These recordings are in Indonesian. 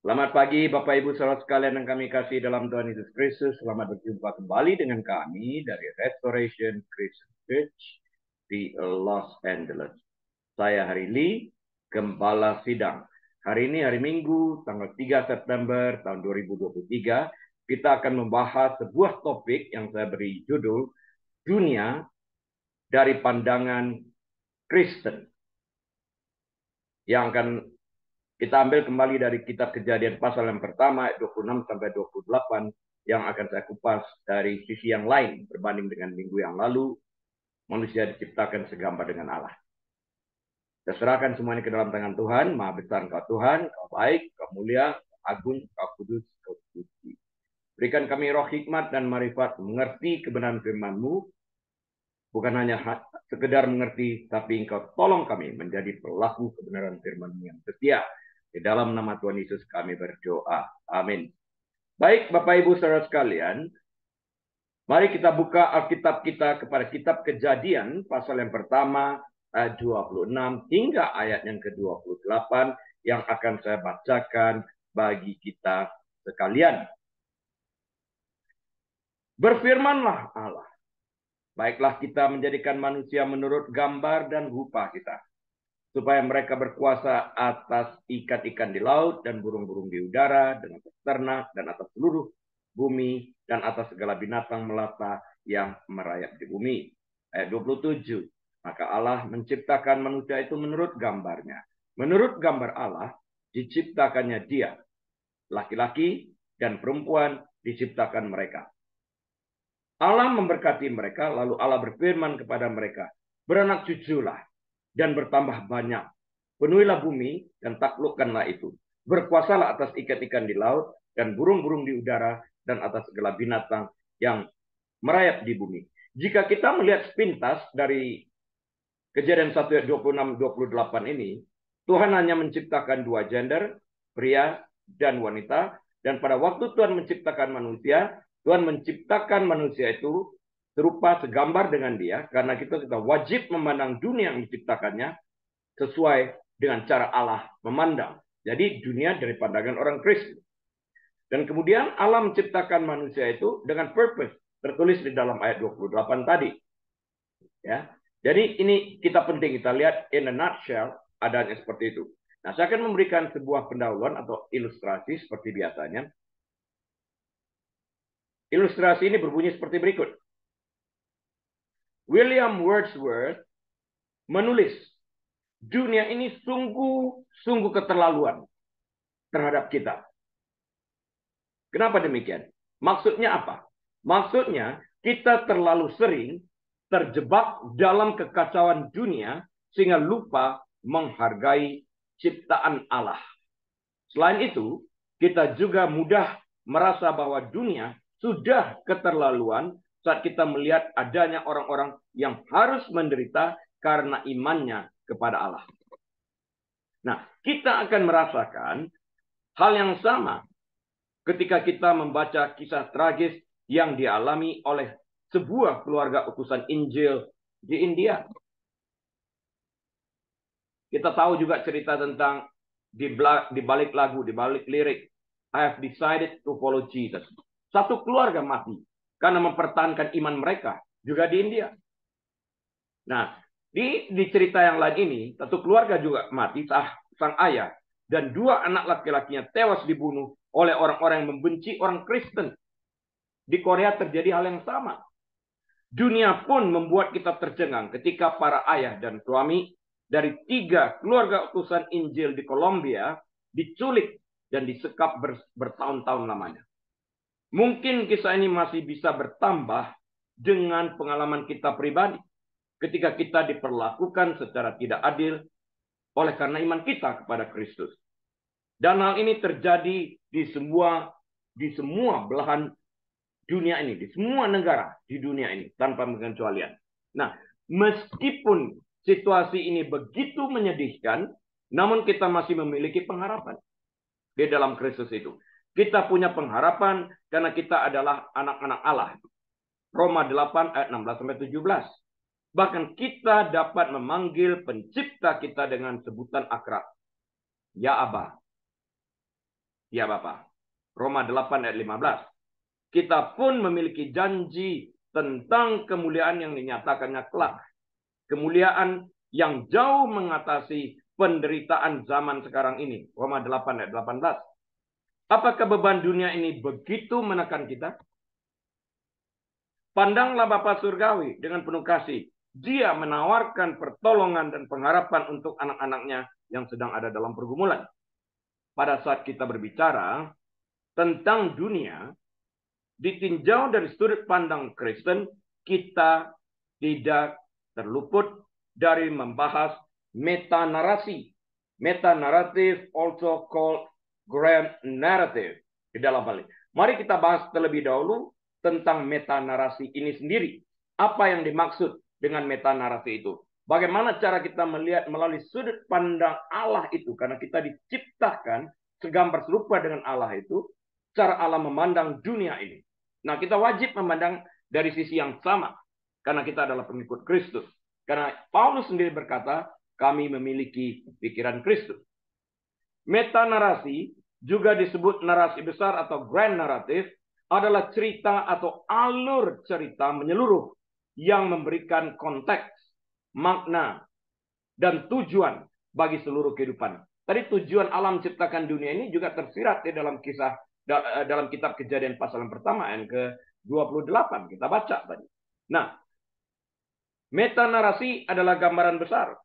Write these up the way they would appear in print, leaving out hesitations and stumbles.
Selamat pagi Bapak Ibu saudara sekalian yang kami kasih dalam Tuhan Yesus Kristus. Selamat berjumpa kembali dengan kami dari Restoration Christian Church di Los Angeles. Saya Hari Lee, Gembala Sidang. Hari ini hari Minggu, tanggal 3 September tahun 2023. Kita akan membahas sebuah topik yang saya beri judul Dunia dari Pandangan Kristen. Yang akan kita ambil kembali dari kitab Kejadian pasal yang pertama, ayat 26 sampai 28, yang akan saya kupas dari sisi yang lain berbanding dengan minggu yang lalu. Manusia diciptakan segambar dengan Allah. Saya serahkan semuanya ke dalam tangan Tuhan. Maha besar Engkau Tuhan, Kau baik, Kau mulia, Kau agung, Kau kudus, Kau suci. Berikan kami roh hikmat dan marifat mengerti kebenaran firman-Mu. Bukan hanya sekedar mengerti, tapi Engkau tolong kami menjadi pelaku kebenaran firman-Mu yang setia. Di dalam nama Tuhan Yesus kami berdoa. Amin. Baik Bapak Ibu saudara sekalian, mari kita buka Alkitab kita kepada kitab Kejadian pasal yang pertama ayat 26 hingga ayat yang ke-28 yang akan saya bacakan bagi kita sekalian. Berfirmanlah Allah, baiklah kita menjadikan manusia menurut gambar dan rupa kita, supaya mereka berkuasa atas ikan-ikan di laut dan burung-burung di udara, dan atas ternak, dan atas seluruh bumi, dan atas segala binatang melata yang merayap di bumi. Ayat 27. Maka Allah menciptakan manusia itu menurut gambarnya. Menurut gambar Allah, diciptakannya dia. Laki-laki dan perempuan diciptakan mereka. Allah memberkati mereka, lalu Allah berfirman kepada mereka, beranak cuculah dan bertambah banyak. Penuhilah bumi dan taklukkanlah itu. Berkuasalah atas ikan-ikan di laut dan burung-burung di udara dan atas segala binatang yang merayap di bumi. Jika kita melihat sepintas dari Kejadian 1 ayat 26-28 ini, Tuhan hanya menciptakan dua gender, pria dan wanita. Dan pada waktu Tuhan menciptakan manusia, Tuhan menciptakan manusia itu serupa segambar dengan dia, karena kita wajib memandang dunia yang diciptakannya sesuai dengan cara Allah memandang. Jadi dunia dari pandangan orang Kristen. Dan kemudian Allah menciptakan manusia itu dengan purpose, tertulis di dalam ayat 28 tadi. Ya. Jadi ini kita penting kita lihat in a nutshell adanya seperti itu. Nah, saya akan memberikan sebuah pendahuluan atau ilustrasi seperti biasanya. Ilustrasi ini berbunyi seperti berikut. William Wordsworth menulis, dunia ini sungguh keterlaluan terhadap kita. Kenapa demikian? Maksudnya apa? Maksudnya kita terlalu sering terjebak dalam kekacauan dunia sehingga lupa menghargai ciptaan Allah. Selain itu, kita juga mudah merasa bahwa dunia sudah keterlaluan saat kita melihat adanya orang-orang yang harus menderita karena imannya kepada Allah. Nah, kita akan merasakan hal yang sama ketika kita membaca kisah tragis yang dialami oleh sebuah keluarga utusan Injil di India. Kita tahu juga cerita tentang di balik lagu, di balik lirik, I have decided to follow Jesus. Satu keluarga mati karena mempertahankan iman mereka juga di India. Nah, di cerita yang lain ini, satu keluarga juga mati, sang ayah dan dua anak laki-lakinya tewas dibunuh oleh orang-orang yang membenci orang Kristen. Di Korea terjadi hal yang sama. Dunia pun membuat kita tercengang ketika para ayah dan suami dari 3 keluarga utusan Injil di Kolombia diculik dan disekap bertahun-tahun lamanya. Mungkin kisah ini masih bisa bertambah dengan pengalaman kita pribadi ketika kita diperlakukan secara tidak adil oleh karena iman kita kepada Kristus. Dan hal ini terjadi di semua belahan dunia ini, di semua negara di dunia ini, tanpa pengecualian. Nah, meskipun situasi ini begitu menyedihkan, namun kita masih memiliki pengharapan di dalam Kristus itu. Kita punya pengharapan karena kita adalah anak-anak Allah. Roma 8 ayat 16-17. Bahkan kita dapat memanggil pencipta kita dengan sebutan akrab. Ya Aba. Ya Bapak. Roma 8 ayat 15. Kita pun memiliki janji tentang kemuliaan yang dinyatakannya kelak. Kemuliaan yang jauh mengatasi penderitaan zaman sekarang ini. Roma 8 ayat 18. Apakah beban dunia ini begitu menekan kita? Pandanglah Bapa Surgawi dengan penuh kasih. Dia menawarkan pertolongan dan pengharapan untuk anak-anaknya yang sedang ada dalam pergumulan. Pada saat kita berbicara tentang dunia, ditinjau dari sudut pandang Kristen, kita tidak terluput dari membahas metanarasi. Metanaratif also called grand narrative di dalam hal ini. Mari kita bahas terlebih dahulu tentang metanarasi ini sendiri. Apa yang dimaksud dengan metanarasi itu? Bagaimana cara kita melihat melalui sudut pandang Allah itu? Karena kita diciptakan segambar serupa dengan Allah itu, cara Allah memandang dunia ini. Nah, kita wajib memandang dari sisi yang sama. Karena kita adalah pengikut Kristus. Karena Paulus sendiri berkata, kami memiliki pikiran Kristus. Metanarasi, juga disebut narasi besar atau grand narrative, adalah cerita atau alur cerita menyeluruh yang memberikan konteks, makna, dan tujuan bagi seluruh kehidupan. Tadi tujuan alam menciptakan dunia ini juga tersirat di dalam kisah dalam kitab Kejadian pasal yang pertama ayat ke-28 kita baca tadi. Nah, metanarasi adalah gambaran besar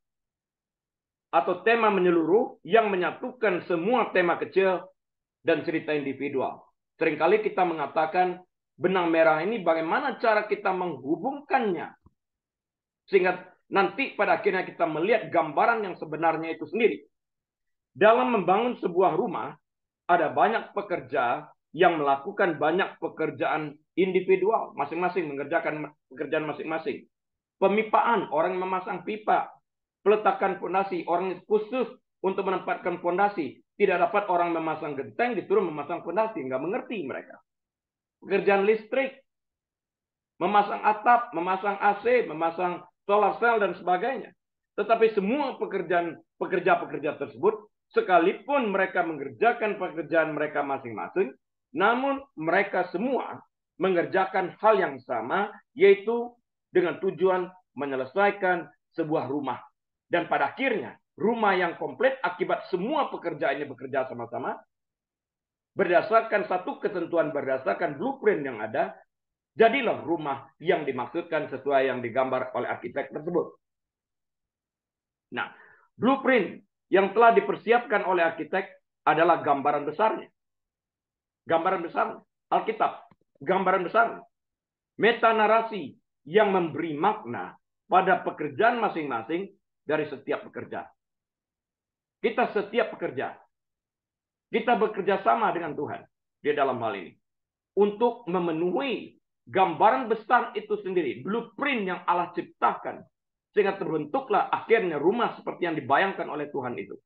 atau tema menyeluruh yang menyatukan semua tema kecil dan cerita individual. Seringkali kita mengatakan benang merah ini bagaimana cara kita menghubungkannya sehingga nanti pada akhirnya kita melihat gambaran yang sebenarnya itu sendiri. Dalam membangun sebuah rumah, ada banyak pekerja yang melakukan banyak pekerjaan individual, masing-masing mengerjakan pekerjaan masing-masing. Pemipaan, orang yang memasang pipa. Peletakan fondasi, orang khusus untuk menempatkan fondasi. Tidak dapat orang memasang genteng, disuruh memasang fondasi. Nggak mengerti mereka. Pekerjaan listrik, memasang atap, memasang AC, memasang solar cell, dan sebagainya. Tetapi semua pekerja-pekerja tersebut, sekalipun mereka mengerjakan pekerjaan mereka masing-masing, namun mereka semua mengerjakan hal yang sama, yaitu dengan tujuan menyelesaikan sebuah rumah. Dan pada akhirnya, rumah yang komplit akibat semua pekerjaannya bekerja sama-sama, berdasarkan satu ketentuan, berdasarkan blueprint yang ada, jadilah rumah yang dimaksudkan sesuai yang digambar oleh arsitek tersebut. Nah, blueprint yang telah dipersiapkan oleh arsitek adalah gambaran besarnya. Gambaran besar Alkitab, gambaran besar. Metanarasi yang memberi makna pada pekerjaan masing-masing dari setiap pekerja. Kita setiap pekerja, kita bekerja sama dengan Tuhan di dalam hal ini untuk memenuhi gambaran besar itu sendiri, blueprint yang Allah ciptakan, sehingga terbentuklah akhirnya rumah seperti yang dibayangkan oleh Tuhan itu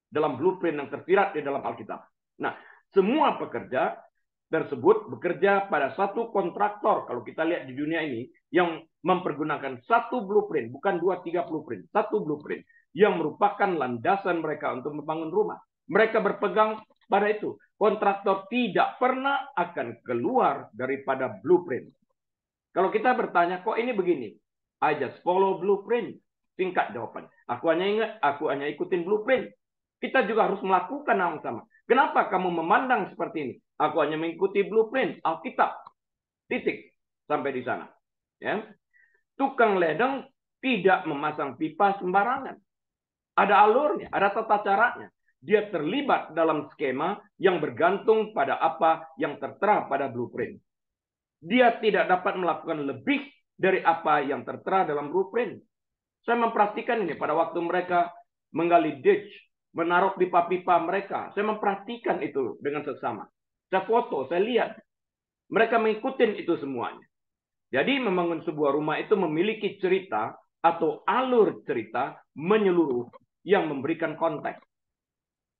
dalam blueprint yang tersirat di dalam Alkitab. Nah, semua pekerja tersebut bekerja pada satu kontraktor. Kalau kita lihat di dunia ini, yang mempergunakan satu blueprint, bukan 2-3 blueprint, satu blueprint yang merupakan landasan mereka untuk membangun rumah. Mereka berpegang pada itu. Kontraktor tidak pernah akan keluar daripada blueprint. Kalau kita bertanya, kok ini begini? I just follow blueprint. Singkat jawaban. Aku hanya ikutin blueprint. Kita juga harus melakukan hal yang sama. Kenapa kamu memandang seperti ini? Aku hanya mengikuti blueprint Alkitab. Titik. Sampai di sana. Ya. Tukang ledeng tidak memasang pipa sembarangan. Ada alurnya, ada tata caranya. Dia terlibat dalam skema yang bergantung pada apa yang tertera pada blueprint. Dia tidak dapat melakukan lebih dari apa yang tertera dalam blueprint. Saya memperhatikan ini pada waktu mereka menggali ditch, menaruh pipa-pipa mereka. Saya memperhatikan itu dengan seksama. Saya foto, saya lihat. Mereka mengikuti itu semuanya. Jadi membangun sebuah rumah itu memiliki cerita atau alur cerita menyeluruh yang memberikan konteks,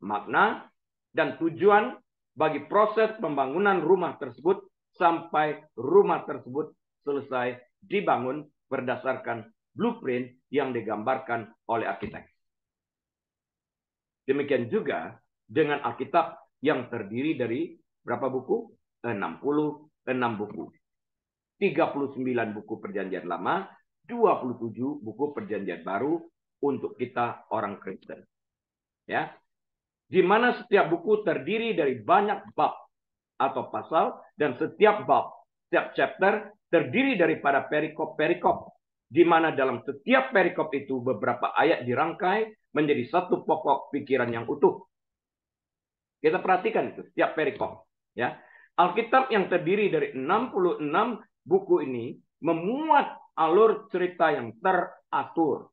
makna, dan tujuan bagi proses pembangunan rumah tersebut sampai rumah tersebut selesai dibangun berdasarkan blueprint yang digambarkan oleh arsitek. Demikian juga dengan Alkitab yang terdiri dari berapa buku? 66 buku. 39 buku Perjanjian Lama, 27 buku Perjanjian Baru untuk kita orang Kristen. Ya. Di mana setiap buku terdiri dari banyak bab atau pasal, dan setiap bab, setiap chapter terdiri daripada perikop-perikop, di mana dalam setiap perikop itu beberapa ayat dirangkai menjadi satu pokok pikiran yang utuh. Kita perhatikan itu, setiap perikop. Ya. Alkitab yang terdiri dari 66 buku ini memuat alur cerita yang teratur,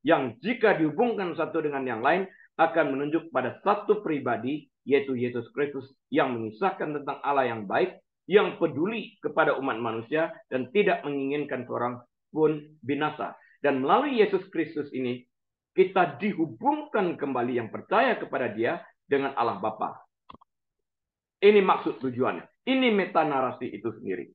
yang jika dihubungkan satu dengan yang lain akan menunjuk pada satu pribadi, yaitu Yesus Kristus, yang mengisahkan tentang Allah yang baik, yang peduli kepada umat manusia, dan tidak menginginkan seorang pun binasa. Dan melalui Yesus Kristus ini, kita dihubungkan kembali yang percaya kepada Dia dengan Allah Bapa. Ini maksud tujuannya. Ini metanarasi itu sendiri.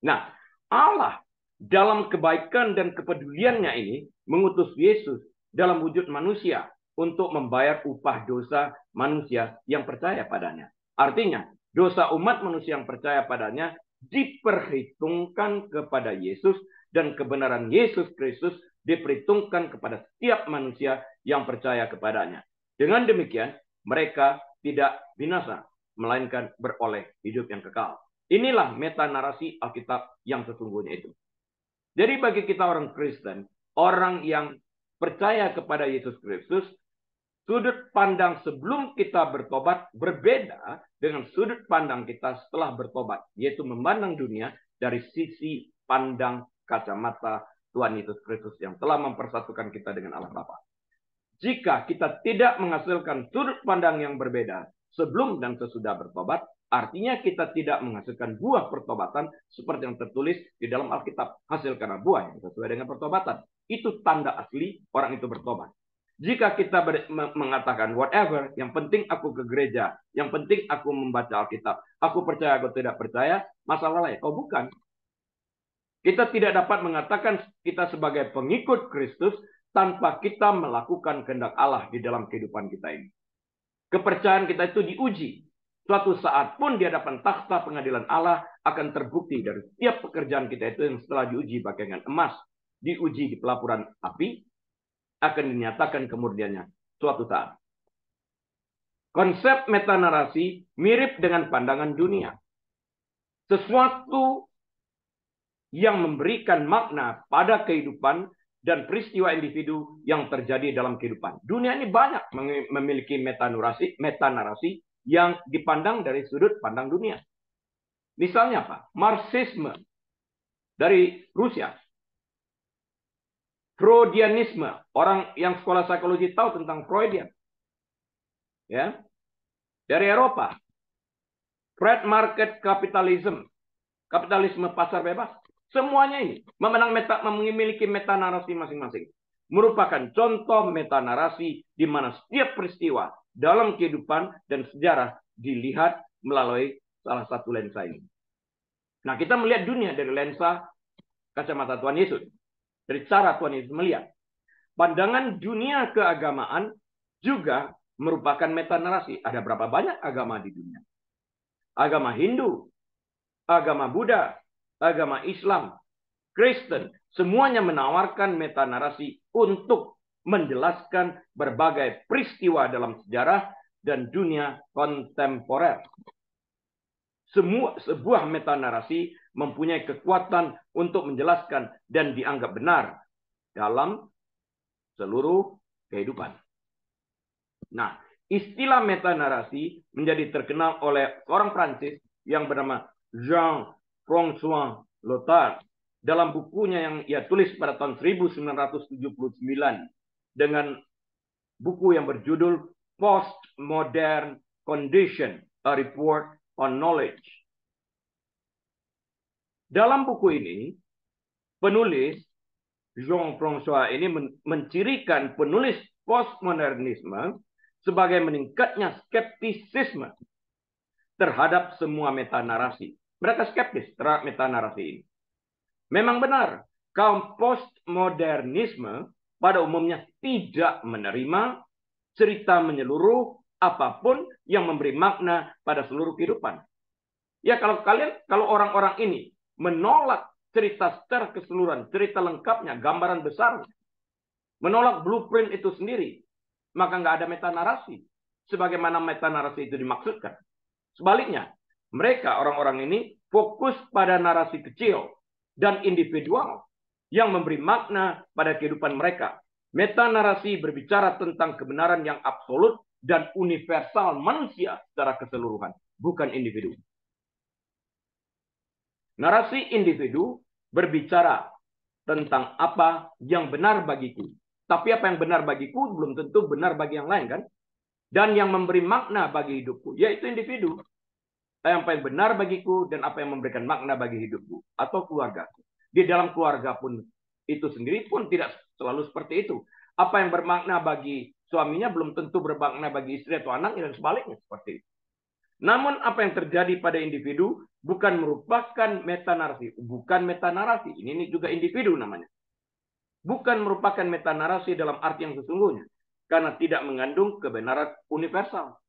Nah, Allah dalam kebaikan dan kepeduliannya ini mengutus Yesus dalam wujud manusia untuk membayar upah dosa manusia yang percaya padanya. Artinya, dosa umat manusia yang percaya padanya diperhitungkan kepada Yesus, dan kebenaran Yesus Kristus diperhitungkan kepada setiap manusia yang percaya kepadanya. Dengan demikian, mereka tidak binasa, melainkan beroleh hidup yang kekal. Inilah metanarasi Alkitab yang sesungguhnya itu. Jadi bagi kita orang Kristen, orang yang percaya kepada Yesus Kristus, sudut pandang sebelum kita bertobat berbeda dengan sudut pandang kita setelah bertobat, yaitu memandang dunia dari sisi pandang kacamata Tuhan Yesus Kristus yang telah mempersatukan kita dengan Allah Bapa. Jika kita tidak menghasilkan sudut pandang yang berbeda sebelum dan sesudah bertobat, artinya kita tidak menghasilkan buah pertobatan seperti yang tertulis di dalam Alkitab. Hasilkanlah buah yang sesuai dengan pertobatan. Itu tanda asli orang itu bertobat. Jika kita mengatakan whatever, yang penting aku ke gereja, yang penting aku membaca Alkitab, aku percaya, aku tidak percaya, masalah lain. Oh bukan. Kita tidak dapat mengatakan kita sebagai pengikut Kristus tanpa kita melakukan kehendak Allah di dalam kehidupan kita ini. Kepercayaan kita itu diuji. Suatu saat pun di hadapan takhta pengadilan Allah akan terbukti dari setiap pekerjaan kita itu yang setelah diuji bagaikan emas, diuji di pelapuran api, akan dinyatakan kemurniannya suatu saat. Konsep metanarasi mirip dengan pandangan dunia. Sesuatu yang memberikan makna pada kehidupan dan peristiwa individu yang terjadi dalam kehidupan. Dunia ini banyak memiliki metanarasi yang dipandang dari sudut pandang dunia. Misalnya apa? Marxisme dari Rusia. Freudianisme, orang yang sekolah psikologi tahu tentang Freudian. Ya. Dari Eropa. Free market capitalism, kapitalisme pasar bebas. Semuanya ini memiliki metanarasi masing-masing. Merupakan contoh metanarasi di mana setiap peristiwa dalam kehidupan dan sejarah dilihat melalui salah satu lensa ini. Nah, kita melihat dunia dari lensa kacamata Tuhan Yesus. Dari cara Tuhan Yesus melihat. Pandangan dunia keagamaan juga merupakan metanarasi. Ada berapa banyak agama di dunia? Agama Hindu, agama Buddha, agama Islam, Kristen, semuanya menawarkan metanarasi untuk menjelaskan berbagai peristiwa dalam sejarah dan dunia kontemporer. Sebuah metanarasi mempunyai kekuatan untuk menjelaskan dan dianggap benar dalam seluruh kehidupan. Nah, istilah metanarasi menjadi terkenal oleh orang Prancis yang bernama Jean-François Lyotard dalam bukunya yang ia tulis pada tahun 1979 dengan buku yang berjudul Postmodern Condition, A Report on Knowledge. Dalam buku ini, penulis Jean-François ini mencirikan penulis postmodernisme sebagai meningkatnya skeptisisme terhadap semua metanarasi. Mereka skeptis terhadap metanarasi ini. Memang benar, kaum postmodernisme pada umumnya tidak menerima cerita menyeluruh apapun yang memberi makna pada seluruh kehidupan. Ya, kalau orang-orang ini menolak cerita secara keseluruhan, cerita lengkapnya, gambaran besar, menolak blueprint itu sendiri, maka nggak ada metanarasi. Sebagaimana metanarasi itu dimaksudkan. Sebaliknya, mereka orang-orang ini fokus pada narasi kecil dan individual yang memberi makna pada kehidupan mereka. Metanarasi berbicara tentang kebenaran yang absolut dan universal manusia secara keseluruhan, bukan individu. Narasi individu berbicara tentang apa yang benar bagiku. Tapi apa yang benar bagiku belum tentu benar bagi yang lain, kan? Dan yang memberi makna bagi hidupku, yaitu individu. Apa yang benar bagiku dan apa yang memberikan makna bagi hidupku atau keluargaku. Di dalam keluarga pun itu sendiri pun tidak selalu seperti itu. Apa yang bermakna bagi suaminya belum tentu bermakna bagi istri atau anak, dan sebaliknya seperti itu. Namun apa yang terjadi pada individu bukan merupakan metanarasi. Bukan metanarasi. Ini juga individu namanya. Bukan merupakan metanarasi dalam arti yang sesungguhnya. Karena tidak mengandung kebenaran universal.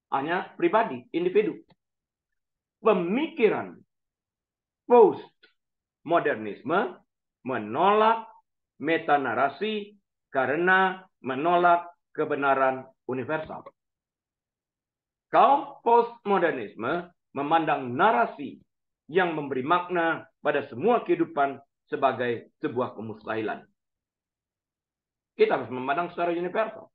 Hanya pribadi, individu. Pemikiran postmodernisme menolak metanarasi karena menolak kebenaran universal. Kaum postmodernisme memandang narasi yang memberi makna pada semua kehidupan sebagai sebuah kemustahilan. Kita harus memandang secara universal.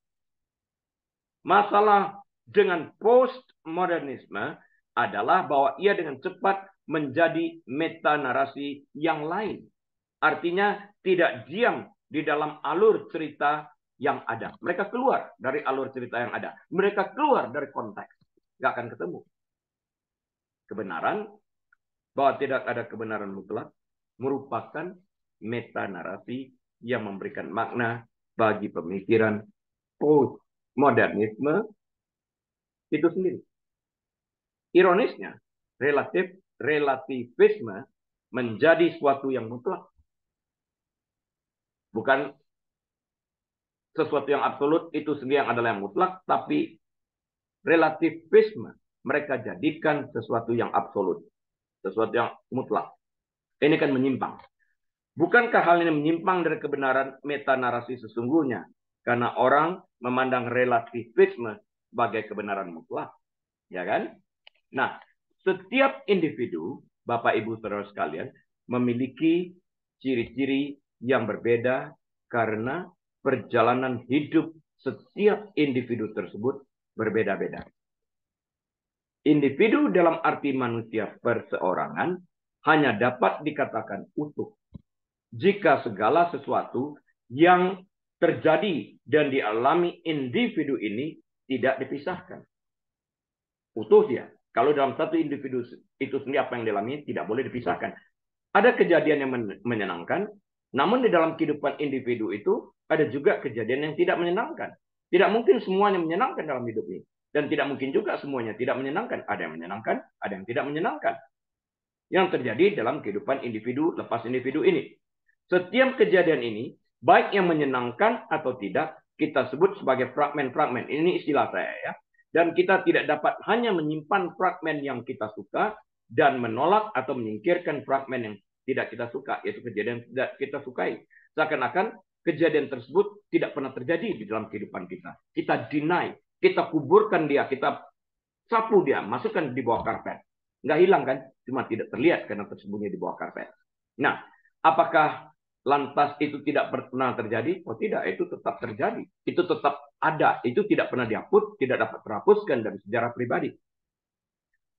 Masalah dengan postmodernisme adalah bahwa ia dengan cepat menjadi metanarasi yang lain. Artinya tidak diam di dalam alur cerita yang ada. Mereka keluar dari alur cerita yang ada. Mereka keluar dari konteks. Nggak akan ketemu. Kebenaran, bahwa tidak ada kebenaran mutlak, merupakan metanarasi yang memberikan makna bagi pemikiran postmodernisme itu sendiri. Ironisnya, relativisme menjadi suatu yang mutlak. Bukan sesuatu yang absolut itu sendiri yang adalah yang mutlak, tapi relativisme mereka jadikan sesuatu yang absolut, sesuatu yang mutlak. Ini kan menyimpang. Bukankah hal ini menyimpang dari kebenaran metanarasi sesungguhnya? Karena orang memandang relativisme sebagai kebenaran mutlak. Ya kan? Nah, setiap individu, Bapak Ibu Saudara sekalian, memiliki ciri-ciri yang berbeda karena perjalanan hidup setiap individu tersebut berbeda-beda. Individu dalam arti manusia perseorangan hanya dapat dikatakan utuh jika segala sesuatu yang terjadi dan dialami individu ini tidak dipisahkan. Utuh dia. Kalau dalam satu individu itu sendiri apa yang dialami tidak boleh dipisahkan. Ada kejadian yang menyenangkan, namun di dalam kehidupan individu itu ada juga kejadian yang tidak menyenangkan. Tidak mungkin semuanya menyenangkan dalam hidup ini. Dan tidak mungkin juga semuanya tidak menyenangkan. Ada yang menyenangkan, ada yang tidak menyenangkan. Yang terjadi dalam kehidupan individu lepas individu ini. Setiap kejadian ini, baik yang menyenangkan atau tidak, kita sebut sebagai fragmen-fragmen. Ini istilah saya ya. Dan kita tidak dapat hanya menyimpan fragmen yang kita suka dan menolak atau menyingkirkan fragmen yang tidak kita suka, yaitu kejadian yang tidak kita sukai. Seakan-akan kejadian tersebut tidak pernah terjadi di dalam kehidupan kita. Kita deny, kita kuburkan dia, kita sapu dia, masukkan di bawah karpet. Nggak hilang kan? Cuma tidak terlihat karena tersembunyi di bawah karpet. Nah, apakah lantas itu tidak pernah terjadi? Oh tidak, itu tetap terjadi. Itu tetap ada. Itu tidak pernah dihapus, tidak dapat terhapuskan dari sejarah pribadi.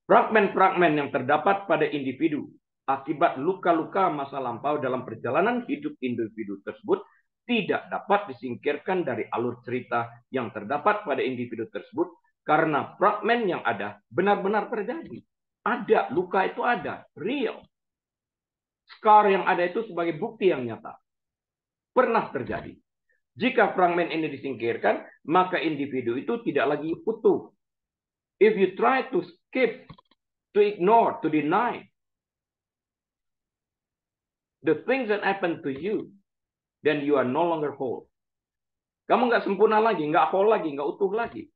Fragmen-fragmen yang terdapat pada individu akibat luka-luka masa lampau dalam perjalanan hidup individu tersebut tidak dapat disingkirkan dari alur cerita yang terdapat pada individu tersebut karena fragmen yang ada benar-benar terjadi. Ada, luka itu ada, real. Scar yang ada itu sebagai bukti yang nyata. Pernah terjadi. Jika fragmen ini disingkirkan, maka individu itu tidak lagi utuh. If you try to skip, to ignore, to deny the things that happen to you, then you are no longer whole. Kamu nggak sempurna lagi, nggak whole lagi, nggak utuh lagi.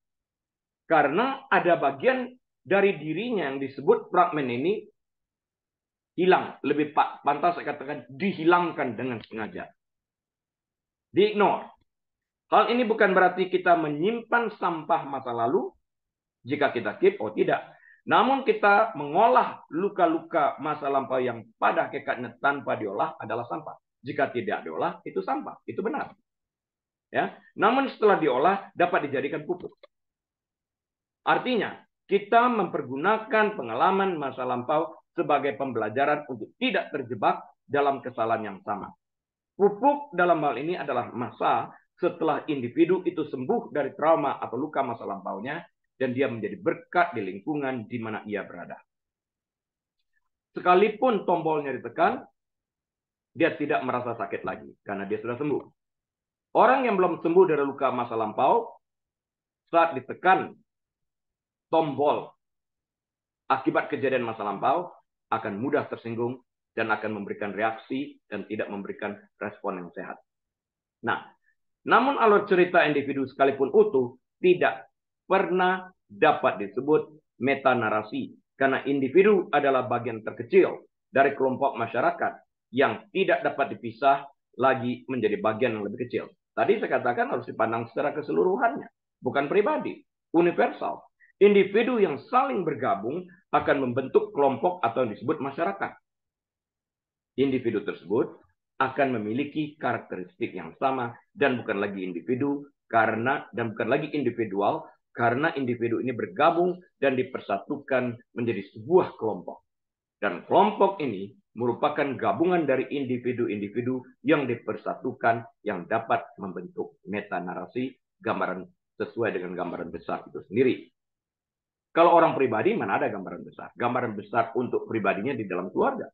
Karena ada bagian dari dirinya yang disebut fragmen ini hilang. Lebih pantas saya katakan dihilangkan dengan sengaja. Di-ignore. Hal ini bukan berarti kita menyimpan sampah masa lalu. Jika kita keep, oh tidak. Namun kita mengolah luka-luka masa lampau yang pada hakikatnya tanpa diolah adalah sampah. Jika tidak diolah, itu sampah. Itu benar. Ya. Namun setelah diolah, dapat dijadikan pupuk. Artinya, kita mempergunakan pengalaman masa lampau sebagai pembelajaran untuk tidak terjebak dalam kesalahan yang sama. Pupuk dalam hal ini adalah masa setelah individu itu sembuh dari trauma atau luka masa lampaunya, dan dia menjadi berkat di lingkungan di mana ia berada. Sekalipun tombolnya ditekan, dia tidak merasa sakit lagi karena dia sudah sembuh. Orang yang belum sembuh dari luka masa lampau, saat ditekan tombol akibat kejadian masa lampau, akan mudah tersinggung dan akan memberikan reaksi dan tidak memberikan respon yang sehat. Nah, namun alur cerita individu sekalipun utuh tidak pernah dapat disebut metanarasi, karena individu adalah bagian terkecil dari kelompok masyarakat yang tidak dapat dipisah lagi menjadi bagian yang lebih kecil. Tadi saya katakan harus dipandang secara keseluruhannya, bukan pribadi, universal. Individu yang saling bergabung akan membentuk kelompok atau yang disebut masyarakat. Individu tersebut akan memiliki karakteristik yang sama dan bukan lagi individu dan bukan lagi individual, karena individu ini bergabung dan dipersatukan menjadi sebuah kelompok. Dan kelompok ini merupakan gabungan dari individu-individu yang dipersatukan yang dapat membentuk metanarasi, gambaran sesuai dengan gambaran besar itu sendiri. Kalau orang pribadi, mana ada gambaran besar? Gambaran besar untuk pribadinya di dalam keluarga.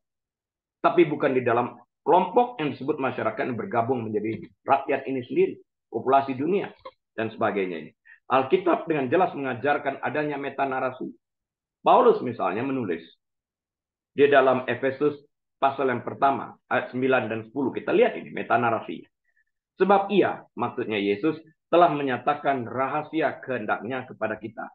Tapi bukan di dalam kelompok yang disebut masyarakat yang bergabung menjadi rakyat ini sendiri, populasi dunia, dan sebagainya ini. Alkitab dengan jelas mengajarkan adanya metanarasi. Paulus misalnya menulis di dalam Efesus pasal yang pertama, ayat 9 dan 10. Kita lihat ini, metanarasi. Sebab ia, maksudnya Yesus, telah menyatakan rahasia kehendaknya kepada kita.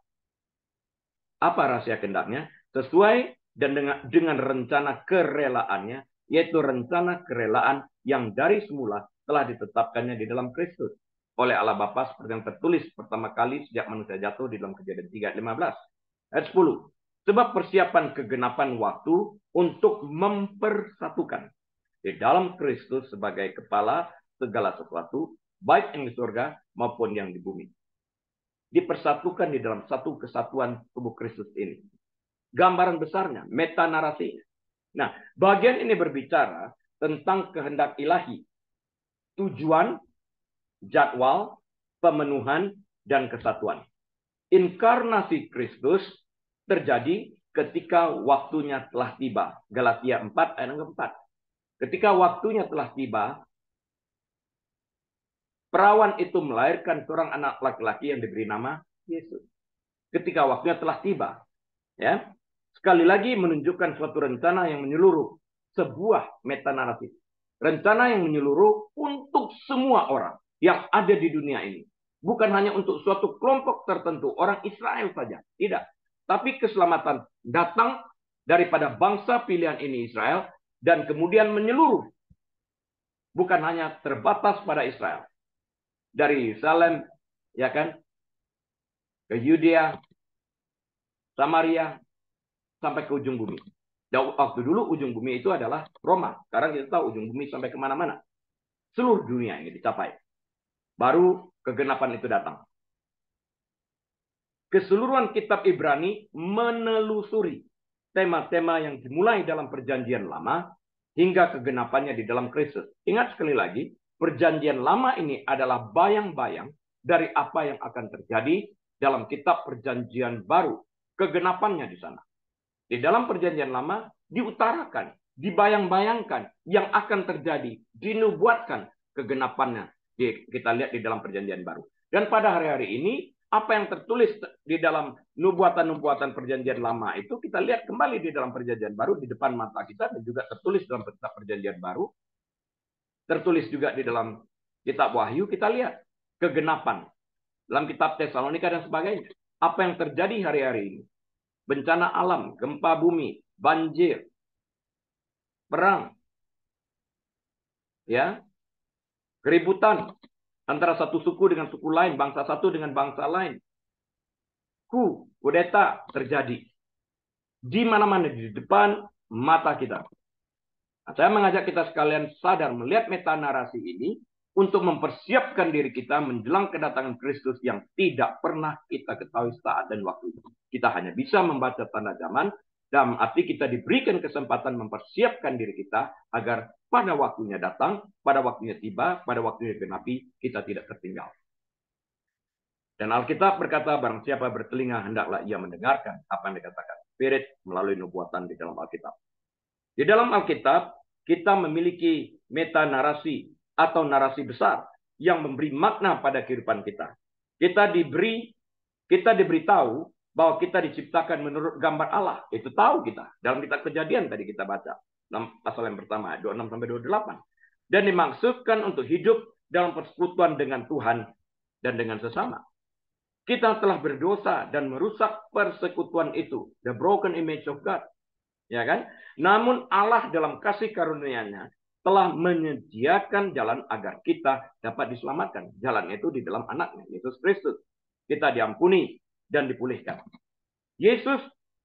Apa rahasia kehendaknya? Sesuai dan dengan rencana kerelaannya, yaitu rencana kerelaan yang dari semula telah ditetapkannya di dalam Kristus oleh Allah Bapa seperti yang tertulis pertama kali sejak manusia jatuh di dalam Kejadian 3:15. Ayat 10. Sebab persiapan kegenapan waktu untuk mempersatukan di dalam Kristus sebagai kepala segala sesuatu, baik yang di surga maupun yang di bumi. Dipersatukan di dalam satu kesatuan tubuh Kristus ini. Gambaran besarnya, metanarasinya. Nah, bagian ini berbicara tentang kehendak ilahi. Tujuan, jadwal, pemenuhan, dan kesatuan. Inkarnasi Kristus terjadi ketika waktunya telah tiba. Galatia 4 ayat 4. Ketika waktunya telah tiba, perawan itu melahirkan seorang anak laki-laki yang diberi nama Yesus. Ketika waktunya telah tiba. Ya, sekali lagi menunjukkan suatu rencana yang menyeluruh, sebuah metanarasi. Rencana yang menyeluruh untuk semua orang yang ada di dunia ini. Bukan hanya untuk suatu kelompok tertentu, orang Israel saja. Tidak. Tapi keselamatan datang daripada bangsa pilihan ini Israel dan kemudian menyeluruh. Bukan hanya terbatas pada Israel. Dari Yerusalem, ya kan, ke Yudea, Samaria, sampai ke ujung bumi. Waktu dulu ujung bumi itu adalah Roma. Sekarang kita tahu ujung bumi sampai kemana-mana. Seluruh dunia ini dicapai. Baru kegenapan itu datang. Keseluruhan kitab Ibrani menelusuri tema-tema yang dimulai dalam perjanjian lama hingga kegenapannya di dalam Kristus. Ingat sekali lagi, perjanjian lama ini adalah bayang-bayang dari apa yang akan terjadi dalam kitab perjanjian baru. Kegenapannya di sana. Di dalam perjanjian lama diutarakan, dibayang-bayangkan yang akan terjadi, dinubuatkan kegenapannya. Kita lihat di dalam perjanjian baru. Dan pada hari-hari ini, apa yang tertulis di dalam nubuatan-nubuatan perjanjian lama itu kita lihat kembali di dalam perjanjian baru di depan mata kita dan juga tertulis dalam kitab perjanjian baru. Tertulis juga di dalam kitab Wahyu, kita lihat kegenapan. Dalam kitab Tesalonika dan sebagainya. apa yang terjadi hari-hari ini. Bencana alam, gempa bumi, banjir, perang, ya, keributan antara satu suku dengan suku lain, bangsa satu dengan bangsa lain. Kudeta terjadi di mana-mana di depan mata kita. Nah, saya mengajak kita sekalian sadar melihat meta narasi ini untuk mempersiapkan diri kita menjelang kedatangan Kristus yang tidak pernah kita ketahui saat dan waktu itu. Kita hanya bisa membaca tanda zaman, dalam arti kita diberikan kesempatan mempersiapkan diri kita agar pada waktunya datang, pada waktunya tiba, pada waktunya genapi, kita tidak tertinggal. Dan Alkitab berkata, barang siapa bertelinga, hendaklah ia mendengarkan apa yang dikatakan Spirit melalui nubuatan di dalam Alkitab. Di dalam Alkitab, kita memiliki meta narasi atau narasi besar yang memberi makna pada kehidupan kita. Kita diberitahu bahwa kita diciptakan menurut gambar Allah. Itu tahu kita. Dalam kitab Kejadian tadi kita baca. Pasal yang pertama, 26-28. Dan dimaksudkan untuk hidup dalam persekutuan dengan Tuhan dan dengan sesama. Kita telah berdosa dan merusak persekutuan itu. The broken image of God. Ya kan? Namun Allah dalam kasih karunia-Nya telah menyediakan jalan agar kita dapat diselamatkan. Jalan itu di dalam anaknya, Yesus Kristus. Kita diampuni dan dipulihkan. Yesus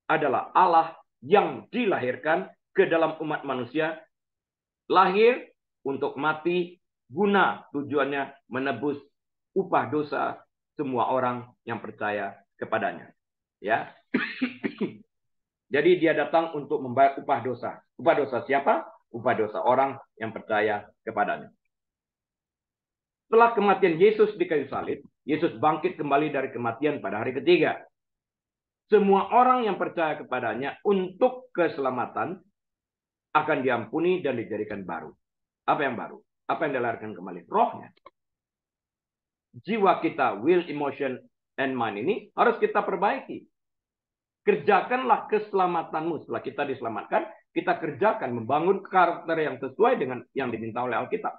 adalah Allah yang dilahirkan ke dalam umat manusia. Lahir untuk mati, guna tujuannya menebus upah dosa semua orang yang percaya kepadanya. Ya. Jadi dia datang untuk membayar upah dosa. Upah dosa siapa? Upah dosa orang yang percaya kepadanya. Setelah kematian Yesus di kayu salib, Yesus bangkit kembali dari kematian pada hari ketiga. Semua orang yang percaya kepadanya untuk keselamatan akan diampuni dan dijadikan baru. Apa yang baru? Apa yang dilahirkan kembali? Rohnya. Jiwa kita, will, emotion, and mind ini harus kita perbaiki. Kerjakanlah keselamatanmu. Setelah kita diselamatkan, kita kerjakan membangun karakter yang sesuai dengan yang diminta oleh Alkitab.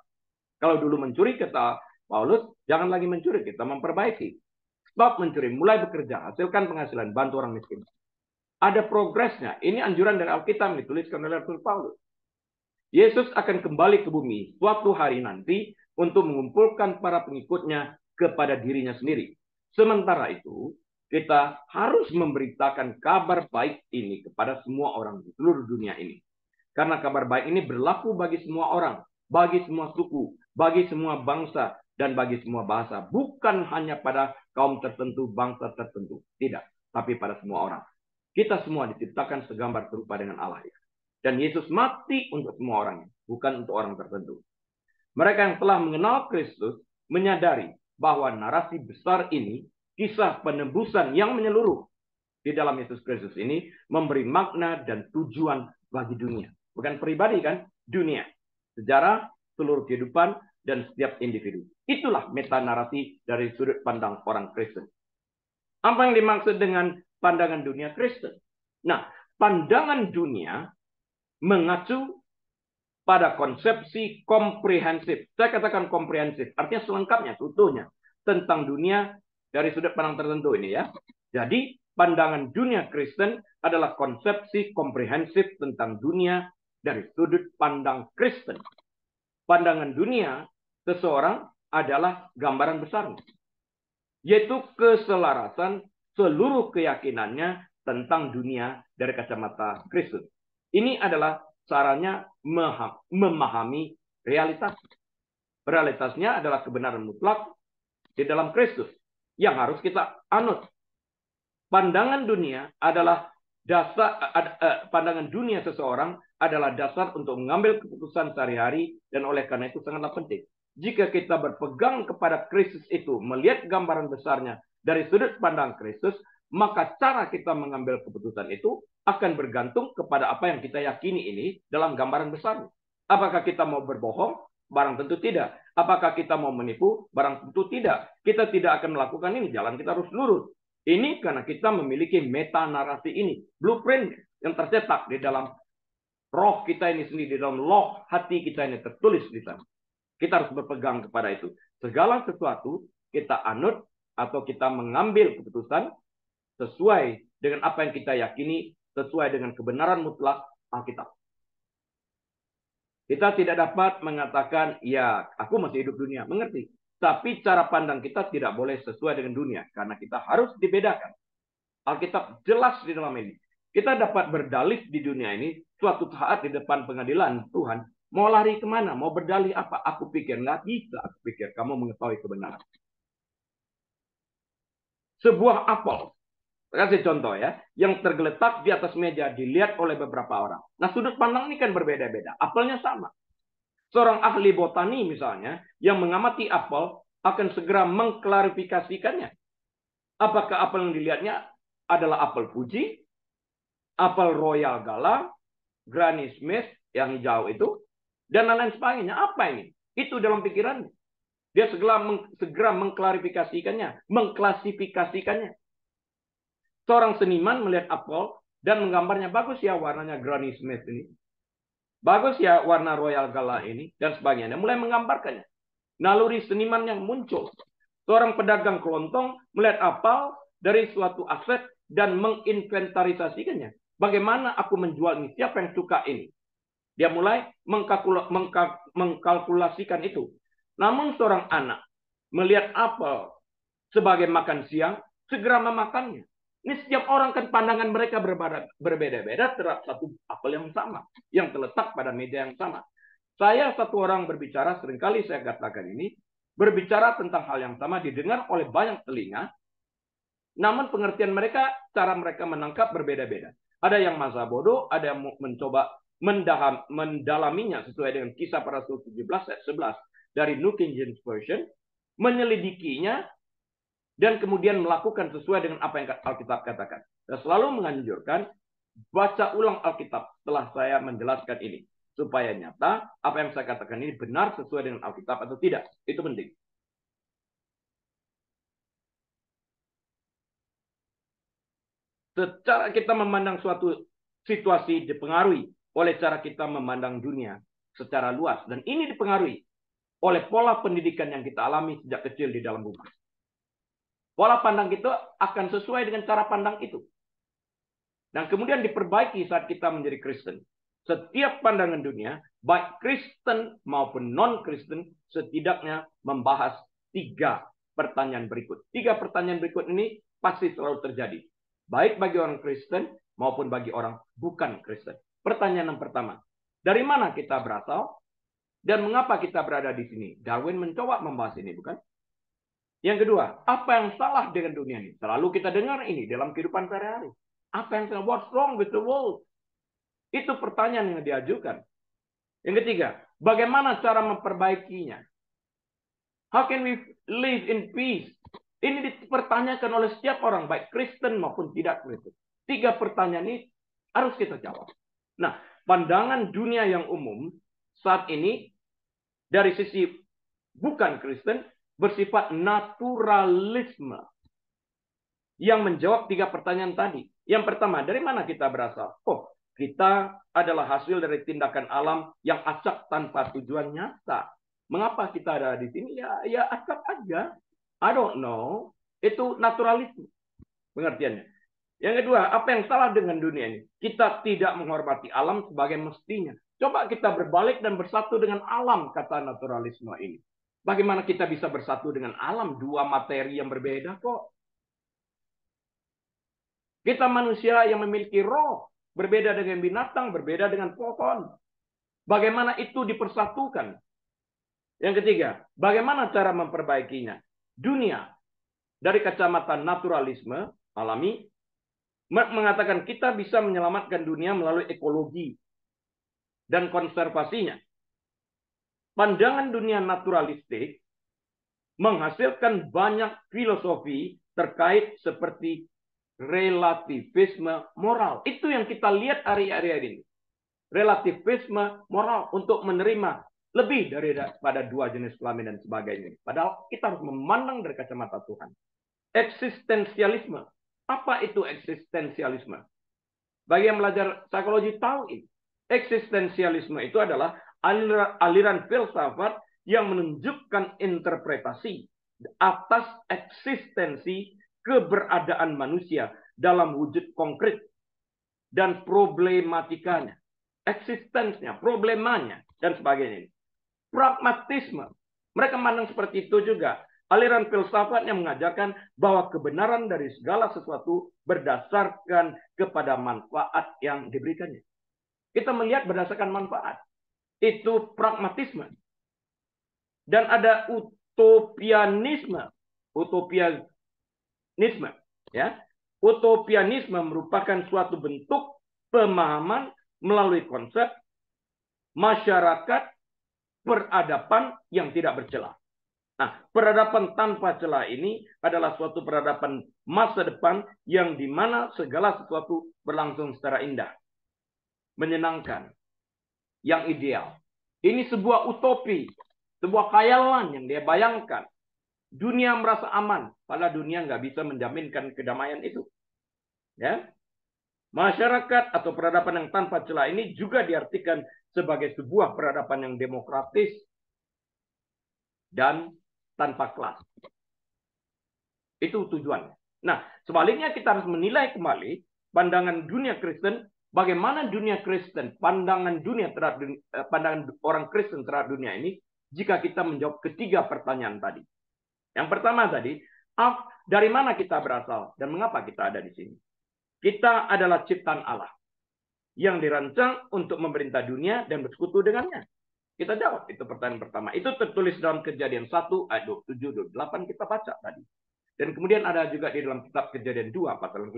Kalau dulu mencuri, kata Paulus, jangan lagi mencuri, kita memperbaiki. Stop mencuri, mulai bekerja, hasilkan penghasilan, bantu orang miskin. Ada progresnya. Ini anjuran dari Alkitab dituliskan oleh Rasul Paulus. Yesus akan kembali ke bumi suatu hari nanti untuk mengumpulkan para pengikutnya kepada dirinya sendiri. Sementara itu, kita harus memberitakan kabar baik ini kepada semua orang di seluruh dunia ini. Karena kabar baik ini berlaku bagi semua orang, bagi semua suku, bagi semua bangsa, dan bagi semua bahasa. Bukan hanya pada kaum tertentu, bangsa tertentu. Tidak, tapi pada semua orang. Kita semua diciptakan segambar serupa dengan Allah. Dan Yesus mati untuk semua orang, bukan untuk orang tertentu. Mereka yang telah mengenal Kristus menyadari bahwa narasi besar ini, kisah penebusan yang menyeluruh di dalam Yesus Kristus ini, memberi makna dan tujuan bagi dunia. Bukan pribadi kan, dunia. Sejarah, seluruh kehidupan, dan setiap individu. Itulah meta narasi dari sudut pandang orang Kristen. Apa yang dimaksud dengan pandangan dunia Kristen? Nah, pandangan dunia mengacu pada konsepsi komprehensif. Saya katakan komprehensif, artinya selengkapnya, utuhnya, tentang dunia dari sudut pandang tertentu ini ya. Jadi, pandangan dunia Kristen adalah konsepsi komprehensif tentang dunia dari sudut pandang Kristen. Pandangan dunia seseorang adalah gambaran besarnya, yaitu keselarasan seluruh keyakinannya tentang dunia dari kacamata Kristus. Ini adalah caranya memahami realitas. Realitasnya adalah kebenaran mutlak di dalam Kristus yang harus kita anut. Pandangan dunia adalah dasar, pandangan dunia seseorang adalah dasar untuk mengambil keputusan sehari-hari, dan oleh karena itu sangatlah penting. Jika kita berpegang kepada Kristus itu, melihat gambaran besarnya dari sudut pandang Kristus, maka cara kita mengambil keputusan itu akan bergantung kepada apa yang kita yakini ini dalam gambaran besarnya. Apakah kita mau berbohong? Barang tentu tidak. Apakah kita mau menipu? Barang tentu tidak. Kita tidak akan melakukan ini. Jalan kita harus lurus. Ini karena kita memiliki meta narasi ini. Blueprint yang tercetak di dalam roh kita ini sendiri. Di dalam loh hati kita ini tertulis di sana. Kita harus berpegang kepada itu. Segala sesuatu kita anut atau kita mengambil keputusan sesuai dengan apa yang kita yakini, sesuai dengan kebenaran mutlak Alkitab. Kita tidak dapat mengatakan, ya aku masih hidup dunia, mengerti. Tapi cara pandang kita tidak boleh sesuai dengan dunia, karena kita harus dibedakan. Alkitab jelas di dalam ini. Kita dapat berdalih di dunia ini, suatu saat di depan pengadilan Tuhan, mau lari kemana, mau berdalih apa? Aku pikir, nggak bisa. Aku pikir kamu mengetahui kebenaran. Sebuah apel, kasih contoh ya, yang tergeletak di atas meja dilihat oleh beberapa orang. Nah, sudut pandang ini kan berbeda-beda. Apelnya sama. Seorang ahli botani misalnya, yang mengamati apel, akan segera mengklarifikasikannya. Apakah apel yang dilihatnya adalah apel Fuji, apel Royal Gala, Granny Smith yang hijau itu, dan lain-lain sebagainya. Apa ini? Itu dalam pikirannya. Dia segera mengklarifikasikannya, mengklasifikasikannya. Seorang seniman melihat apel dan menggambarnya, bagus ya warnanya Granny Smith ini. Bagus ya warna Royal Gala ini, dan sebagainya. Mulai menggambarkannya. Naluri seniman yang muncul. Seorang pedagang kelontong melihat apel dari suatu aset dan menginventarisasikannya. Bagaimana aku menjual ini? Siapa yang suka ini? Dia mulai mengkalkulasikan itu. Namun seorang anak melihat apel sebagai makan siang, segera memakannya. Ini setiap orang kan pandangan mereka berbeda-beda terhadap satu apel yang sama, yang terletak pada meja yang sama. Saya satu orang berbicara, seringkali saya katakan ini, berbicara tentang hal yang sama, didengar oleh banyak telinga, namun pengertian mereka, cara mereka menangkap berbeda-beda. Ada yang masa bodoh, ada yang mencoba mendalaminya sesuai dengan Kisah Para Rasul 17 ayat 11 dari New King James Version, menyelidikinya, dan kemudian melakukan sesuai dengan apa yang Alkitab katakan. Saya selalu menganjurkan baca ulang Alkitab setelah saya menjelaskan ini, supaya nyata apa yang saya katakan ini benar sesuai dengan Alkitab atau tidak. Itu penting. Secara kita memandang suatu situasi dipengaruhi oleh cara kita memandang dunia secara luas. Dan ini dipengaruhi oleh pola pendidikan yang kita alami sejak kecil di dalam rumah. Pola pandang kita akan sesuai dengan cara pandang itu. Dan kemudian diperbaiki saat kita menjadi Kristen. Setiap pandangan dunia, baik Kristen maupun non-Kristen, setidaknya membahas 3 pertanyaan berikut. 3 pertanyaan berikut ini pasti selalu terjadi. Baik bagi orang Kristen maupun bagi orang bukan Kristen. Pertanyaan yang pertama, dari mana kita berasal dan mengapa kita berada di sini? Darwin mencoba membahas ini, bukan? Yang kedua, apa yang salah dengan dunia ini? Selalu kita dengar ini dalam kehidupan sehari-hari. Apa yang salah? What's wrong with the world? Itu pertanyaan yang diajukan. Yang ketiga, bagaimana cara memperbaikinya? How can we live in peace? Ini dipertanyakan oleh setiap orang, baik Kristen maupun tidak Kristen. 3 pertanyaan ini harus kita jawab. Nah, pandangan dunia yang umum saat ini dari sisi bukan Kristen bersifat naturalisme yang menjawab 3 pertanyaan tadi. Yang pertama, dari mana kita berasal? Oh, kita adalah hasil dari tindakan alam yang acak tanpa tujuan nyata. Mengapa kita ada di sini? Ya acak aja. I don't know. Itu naturalisme pengertiannya. Yang kedua, apa yang salah dengan dunia ini? Kita tidak menghormati alam sebagai mestinya. Coba kita berbalik dan bersatu dengan alam, kata naturalisme ini. Bagaimana kita bisa bersatu dengan alam? 2 materi yang berbeda kok. Kita manusia yang memiliki roh. Berbeda dengan binatang, berbeda dengan pohon. Bagaimana itu dipersatukan? Yang ketiga, bagaimana cara memperbaikinya? Dunia, dari kacamata naturalisme alami, mengatakan kita bisa menyelamatkan dunia melalui ekologi dan konservasinya. Pandangan dunia naturalistik menghasilkan banyak filosofi terkait seperti relativisme moral. Itu yang kita lihat hari-hari ini. Relativisme moral untuk menerima lebih daripada 2 jenis kelamin dan sebagainya. Padahal kita harus memandang dari kacamata Tuhan. Eksistensialisme. Apa itu eksistensialisme? Bagi yang belajar psikologi tahu ini. Eksistensialisme itu adalah aliran filsafat yang menunjukkan interpretasi atas eksistensi keberadaan manusia dalam wujud konkret dan problematikanya, eksistensinya, problemanya, dan sebagainya. Pragmatisme. Mereka memandang seperti itu juga. Aliran filsafat yang mengajarkan bahwa kebenaran dari segala sesuatu berdasarkan kepada manfaat yang diberikannya. Kita melihat berdasarkan manfaat. Itu pragmatisme. Dan ada utopianisme. Utopianisme. Ya. Utopianisme merupakan suatu bentuk pemahaman melalui konsep masyarakat peradaban yang tidak bercela. Nah, peradaban tanpa celah ini adalah suatu peradaban masa depan yang dimana segala sesuatu berlangsung secara indah, menyenangkan, yang ideal. Ini sebuah utopi, sebuah khayalan yang dia bayangkan. Dunia merasa aman, padahal dunia nggak bisa menjaminkan kedamaian itu. Ya, masyarakat atau peradaban yang tanpa celah ini juga diartikan sebagai sebuah peradaban yang demokratis dan tanpa kelas. Itu tujuannya. Nah, sebaliknya kita harus menilai kembali pandangan dunia Kristen, bagaimana dunia Kristen, pandangan orang Kristen terhadap dunia ini, jika kita menjawab ketiga pertanyaan tadi. Yang pertama tadi, dari mana kita berasal dan mengapa kita ada di sini? Kita adalah ciptaan Allah yang dirancang untuk memerintah dunia dan bersekutu dengannya. Kita jawab itu pertanyaan pertama. Itu tertulis dalam Kejadian 1 ayat 27 28 kita baca tadi. Dan kemudian ada juga di dalam kitab Kejadian 2 pasal 15.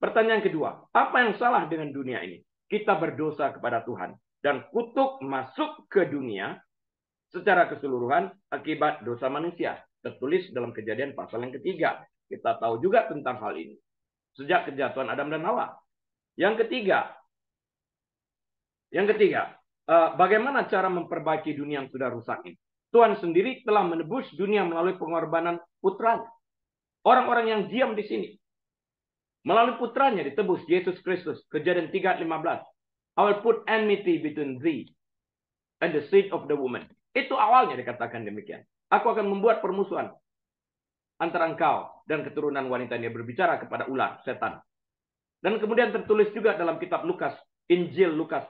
Pertanyaan kedua, apa yang salah dengan dunia ini? Kita berdosa kepada Tuhan dan kutuk masuk ke dunia secara keseluruhan akibat dosa manusia. Tertulis dalam Kejadian pasal yang ketiga. Kita tahu juga tentang hal ini. Sejak kejatuhan Adam dan Hawa. Yang ketiga, bagaimana cara memperbaiki dunia yang sudah rusak ini? Tuhan sendiri telah menebus dunia melalui pengorbanan putranya. Orang-orang yang diam di sini. Melalui putranya ditebus Yesus Kristus. Kejadian 3 ayat 15. I will put enmity between thee and the seed of the woman. Itu awalnya dikatakan demikian. Aku akan membuat permusuhan antara engkau dan keturunan wanita. Dia berbicara kepada ular, setan. Dan kemudian tertulis juga dalam kitab Lukas, Injil Lukas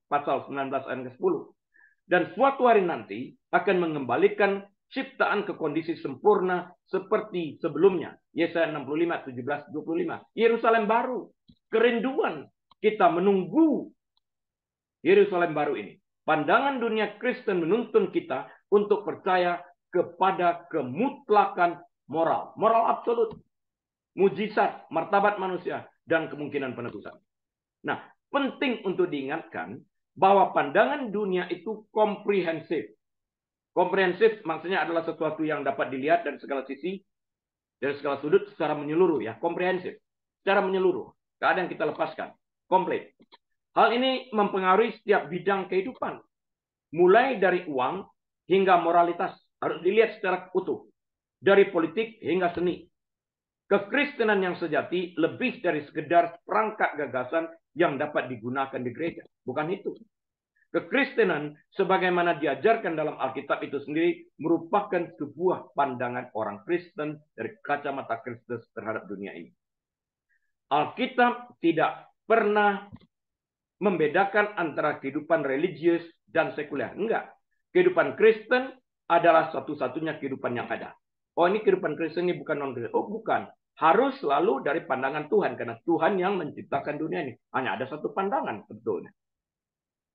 pasal 19 ayat 10. Dan suatu hari nanti akan mengembalikan ciptaan ke kondisi sempurna seperti sebelumnya. Yesaya 65, 17, 25. Yerusalem baru. Kerinduan kita menunggu Yerusalem baru ini. Pandangan dunia Kristen menuntun kita untuk percaya kepada kemutlakan moral. Moral absolut. Mujizat, martabat manusia, dan kemungkinan penebusan. Nah, penting untuk diingatkan bahwa pandangan dunia itu komprehensif. Komprehensif maksudnya adalah sesuatu yang dapat dilihat dari segala sisi, dari segala sudut secara menyeluruh. Ya, komprehensif. Secara menyeluruh. Tidak ada yang kita lepaskan. Komplit. Hal ini mempengaruhi setiap bidang kehidupan. Mulai dari uang hingga moralitas. Harus dilihat secara utuh. Dari politik hingga seni. Kekristenan yang sejati lebih dari sekedar perangkat gagasan yang dapat digunakan di gereja. Bukan itu. Kekristenan sebagaimana diajarkan dalam Alkitab itu sendiri merupakan sebuah pandangan orang Kristen dari kacamata Kristus terhadap dunia ini. Alkitab tidak pernah membedakan antara kehidupan religius dan sekuler. Enggak. Kehidupan Kristen adalah satu-satunya kehidupan yang ada. Oh, ini kehidupan Kristen ini bukan non-Kristen. Oh, bukan. Harus selalu dari pandangan Tuhan. Karena Tuhan yang menciptakan dunia ini. Hanya ada satu pandangan sebetulnya.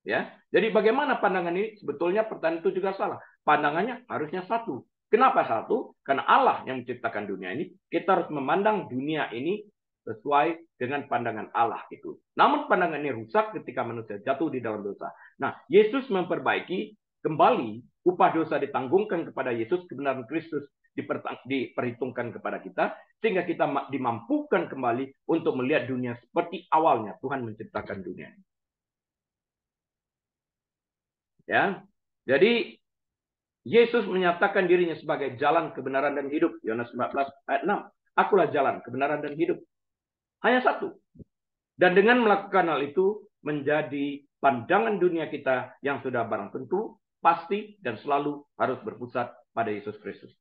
Ya, jadi bagaimana pandangan ini? Sebetulnya pertanyaan itu juga salah. Pandangannya harusnya satu. Kenapa satu? Karena Allah yang menciptakan dunia ini. Kita harus memandang dunia ini sesuai dengan pandangan Allah itu. Namun pandangan ini rusak ketika manusia jatuh di dalam dosa. Nah, Yesus memperbaiki kembali upah dosa ditanggungkan kepada Yesus, kebenaran Kristus diperhitungkan kepada kita, sehingga kita dimampukan kembali untuk melihat dunia seperti awalnya Tuhan menciptakan dunia. Ya, jadi Yesus menyatakan dirinya sebagai jalan, kebenaran, dan hidup. Yohanes 14 ayat 6. Akulah jalan, kebenaran, dan hidup. Hanya satu. Dan dengan melakukan hal itu menjadi pandangan dunia kita yang sudah barang tentu, pasti, dan selalu harus berpusat pada Yesus Kristus.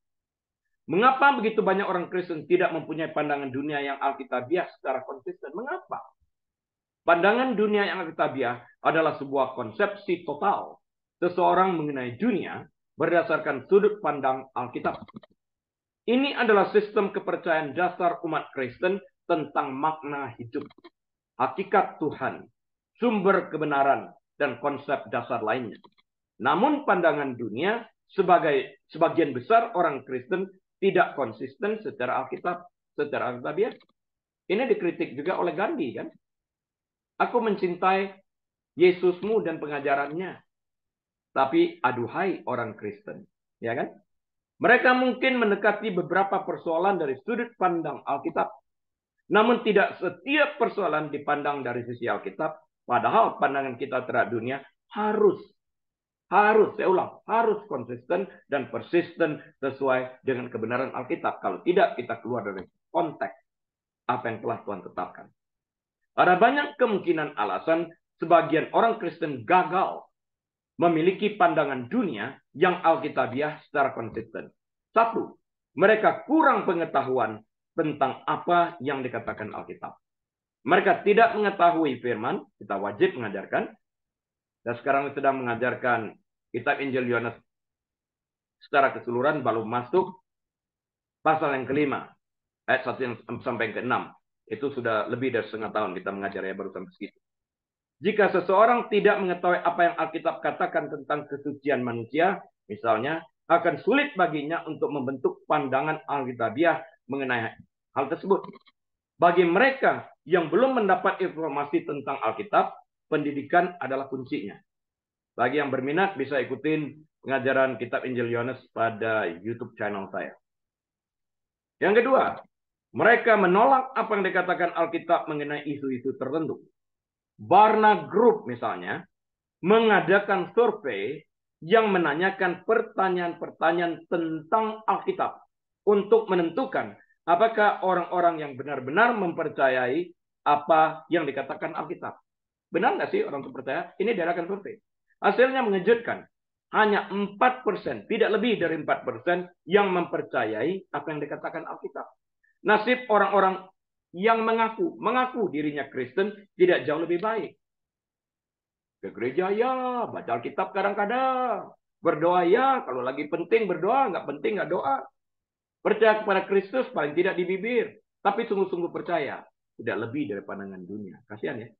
Mengapa begitu banyak orang Kristen tidak mempunyai pandangan dunia yang alkitabiah secara konsisten? Mengapa? Pandangan dunia yang alkitabiah adalah sebuah konsepsi total seseorang mengenai dunia berdasarkan sudut pandang Alkitab. Ini adalah sistem kepercayaan dasar umat Kristen tentang makna hidup, hakikat Tuhan, sumber kebenaran, dan konsep dasar lainnya. Namun pandangan dunia sebagian besar orang Kristen tidak konsisten secara alkitabiah. Ini dikritik juga oleh Gandhi, kan? Aku mencintai Yesusmu dan pengajarannya. Tapi aduhai orang Kristen, ya kan? Mereka mungkin mendekati beberapa persoalan dari sudut pandang Alkitab. Namun tidak setiap persoalan dipandang dari sisi Alkitab. Padahal pandangan kita terhadap dunia harus konsisten dan persisten sesuai dengan kebenaran Alkitab. Kalau tidak, kita keluar dari konteks apa yang telah Tuhan tetapkan. Ada banyak kemungkinan alasan sebagian orang Kristen gagal memiliki pandangan dunia yang alkitabiah secara konsisten. Satu, mereka kurang pengetahuan tentang apa yang dikatakan Alkitab. Mereka tidak mengetahui firman, kita wajib mengajarkan. Dan sekarang sedang mengajarkan kitab Injil Yohanes secara keseluruhan, baru masuk pasal yang kelima, ayat 1 sampai ke 6. Itu sudah lebih dari setengah tahun kita mengajar, ya, baru sampai segitu. Jika seseorang tidak mengetahui apa yang Alkitab katakan tentang kesucian manusia, misalnya, akan sulit baginya untuk membentuk pandangan alkitabiah mengenai hal tersebut. Bagi mereka yang belum mendapat informasi tentang Alkitab, pendidikan adalah kuncinya. Bagi yang berminat bisa ikutin pengajaran kitab Injil Yohanes pada YouTube channel saya. Yang kedua, mereka menolak apa yang dikatakan Alkitab mengenai isu-isu tertentu. Barna Group misalnya mengadakan survei yang menanyakan pertanyaan-pertanyaan tentang Alkitab untuk menentukan apakah orang-orang yang benar-benar mempercayai apa yang dikatakan Alkitab. Benar nggak sih orang itu percaya? Ini diadakan survei. Hasilnya mengejutkan. Hanya 4%, tidak lebih dari 4% yang mempercayai apa yang dikatakan Alkitab. Nasib orang-orang yang mengaku dirinya Kristen tidak jauh lebih baik. Ke gereja ya, baca Alkitab kadang-kadang. Berdoa ya, kalau lagi penting berdoa, nggak penting nggak doa. Percaya kepada Kristus paling tidak di bibir, tapi sungguh-sungguh percaya. Tidak lebih dari pandangan dunia. Kasihan ya.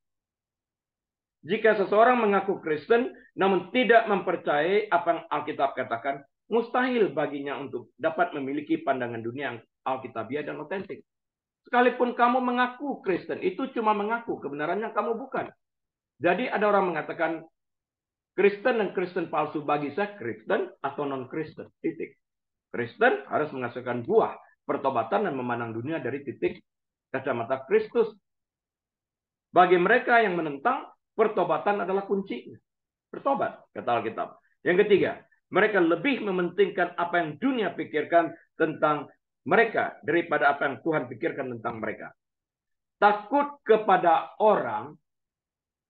Jika seseorang mengaku Kristen, namun tidak mempercayai apa yang Alkitab katakan, mustahil baginya untuk dapat memiliki pandangan dunia yang alkitabiah dan otentik. Sekalipun kamu mengaku Kristen, itu cuma mengaku, kebenarannya kamu bukan. Jadi ada orang mengatakan, Kristen dan Kristen palsu, bagi saya Kristen atau non-Kristen, titik. Kristen harus menghasilkan buah pertobatan dan memandang dunia dari titik kacamata Kristus. Bagi mereka yang menentang, pertobatan adalah kuncinya. Bertobat, kata Alkitab. Yang ketiga, mereka lebih mementingkan apa yang dunia pikirkan tentang mereka daripada apa yang Tuhan pikirkan tentang mereka. Takut kepada orang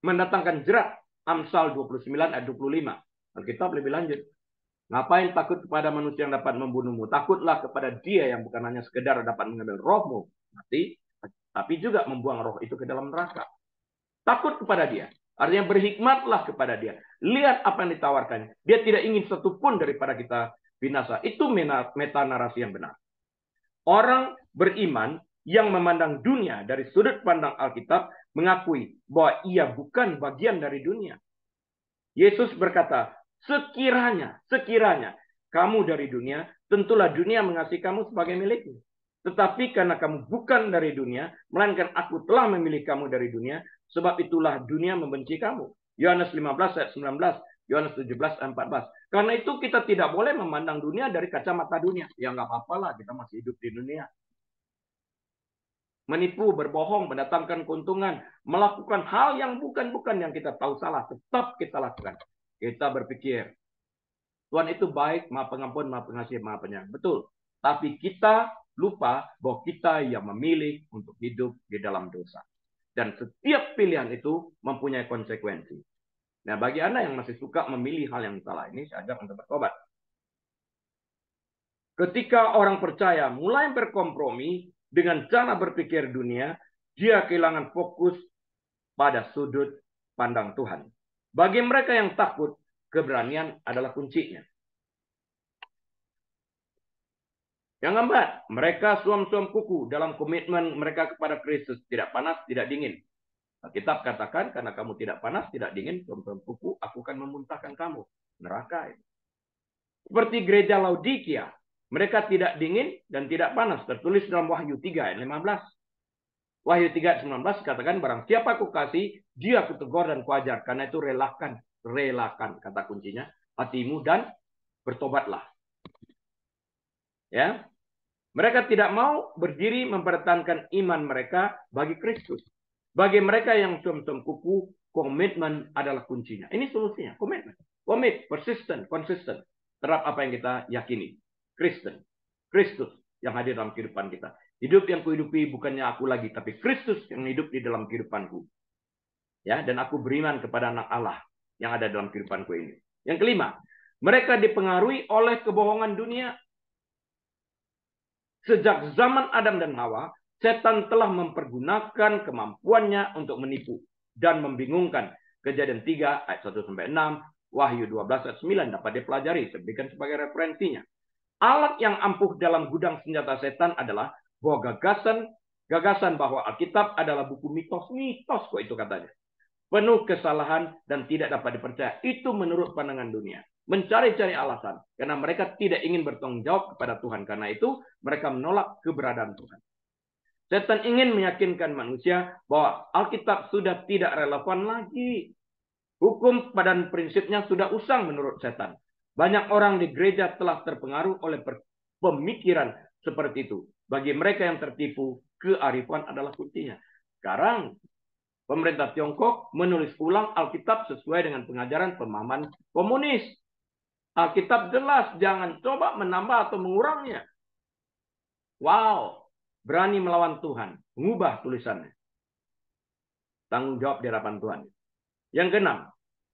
mendatangkan jerat. Amsal 29 ayat 25. Alkitab lebih lanjut. Ngapain takut kepada manusia yang dapat membunuhmu? Takutlah kepada dia yang bukan hanya sekedar dapat mengambil rohmu mati, tapi juga membuang roh itu ke dalam neraka. Takut kepada dia. Artinya berhikmatlah kepada dia. Lihat apa yang ditawarkannya. Dia tidak ingin satupun daripada kita binasa. Itu meta narasi yang benar. Orang beriman yang memandang dunia dari sudut pandang Alkitab mengakui bahwa ia bukan bagian dari dunia. Yesus berkata, sekiranya kamu dari dunia, tentulah dunia mengasihi kamu sebagai miliknya. Tetapi karena kamu bukan dari dunia, melainkan aku telah memilih kamu dari dunia, sebab itulah dunia membenci kamu. Yohanes 15 ayat 19, Yohanes 17 ayat 14. Karena itu kita tidak boleh memandang dunia dari kacamata dunia. Ya nggak apa-apa lah, kita masih hidup di dunia. Menipu, berbohong, mendatangkan keuntungan, melakukan hal yang bukan-bukan yang kita tahu salah, tetap kita lakukan. Kita berpikir, Tuhan itu baik, Maha Pengampun, Maha Pengasih, Maha Penyayang. Betul. Tapi kita lupa bahwa kita yang memilih untuk hidup di dalam dosa. Dan setiap pilihan itu mempunyai konsekuensi. Nah, bagi Anda yang masih suka memilih hal yang salah ini, saya ajak untuk bertobat. Ketika orang percaya mulai berkompromi dengan cara berpikir dunia, dia kehilangan fokus pada sudut pandang Tuhan. Bagi mereka yang takut, keberanian adalah kuncinya. Yang keempat, mereka suam-suam kuku dalam komitmen mereka kepada Kristus. Tidak panas, tidak dingin. Alkitab katakan, karena kamu tidak panas, tidak dingin, suam-suam kuku, aku akan memuntahkan kamu. Neraka. Seperti gereja Laodikia. Mereka tidak dingin dan tidak panas. Tertulis dalam Wahyu 3 ayat 15. Wahyu 3 ayat 19 katakan, barang siapa aku kasih, dia aku tegur dan kuajar. Karena itu relakan. Relakan, kata kuncinya. Hatimu dan bertobatlah. Ya, mereka tidak mau berdiri mempertahankan iman mereka bagi Kristus. Bagi mereka yang suam-suam kuku, komitmen adalah kuncinya. Ini solusinya, komitmen. Komit, persisten, konsisten. Terhadap apa yang kita yakini. Kristen, Kristus yang hadir dalam kehidupan kita. Hidup yang kuhidupi bukannya aku lagi, tapi Kristus yang hidup di dalam kehidupanku. Ya, dan aku beriman kepada anak Allah yang ada dalam kehidupanku ini. Yang kelima, mereka dipengaruhi oleh kebohongan dunia. Sejak zaman Adam dan Hawa, setan telah mempergunakan kemampuannya untuk menipu dan membingungkan. Kejadian 3 ayat 1-6, Wahyu 12 ayat 9 dapat dipelajari. Saya berikan sebagai referensinya. Alat yang ampuh dalam gudang senjata setan adalah bahwa gagasan bahwa Alkitab adalah buku mitos kok itu katanya. Penuh kesalahan dan tidak dapat dipercaya. Itu menurut pandangan dunia. Mencari-cari alasan. Karena mereka tidak ingin bertanggung jawab kepada Tuhan. Karena itu mereka menolak keberadaan Tuhan. Setan ingin meyakinkan manusia bahwa Alkitab sudah tidak relevan lagi. Hukum dan prinsipnya sudah usang menurut setan. Banyak orang di gereja telah terpengaruh oleh pemikiran seperti itu. Bagi mereka yang tertipu, kearifan adalah kuncinya. Sekarang pemerintah Tiongkok menulis ulang Alkitab sesuai dengan pengajaran pemahaman komunis. Alkitab jelas, jangan coba menambah atau mengurangnya. Wow, berani melawan Tuhan, mengubah tulisannya. Tanggung jawab di hadapan Tuhan. Yang keenam,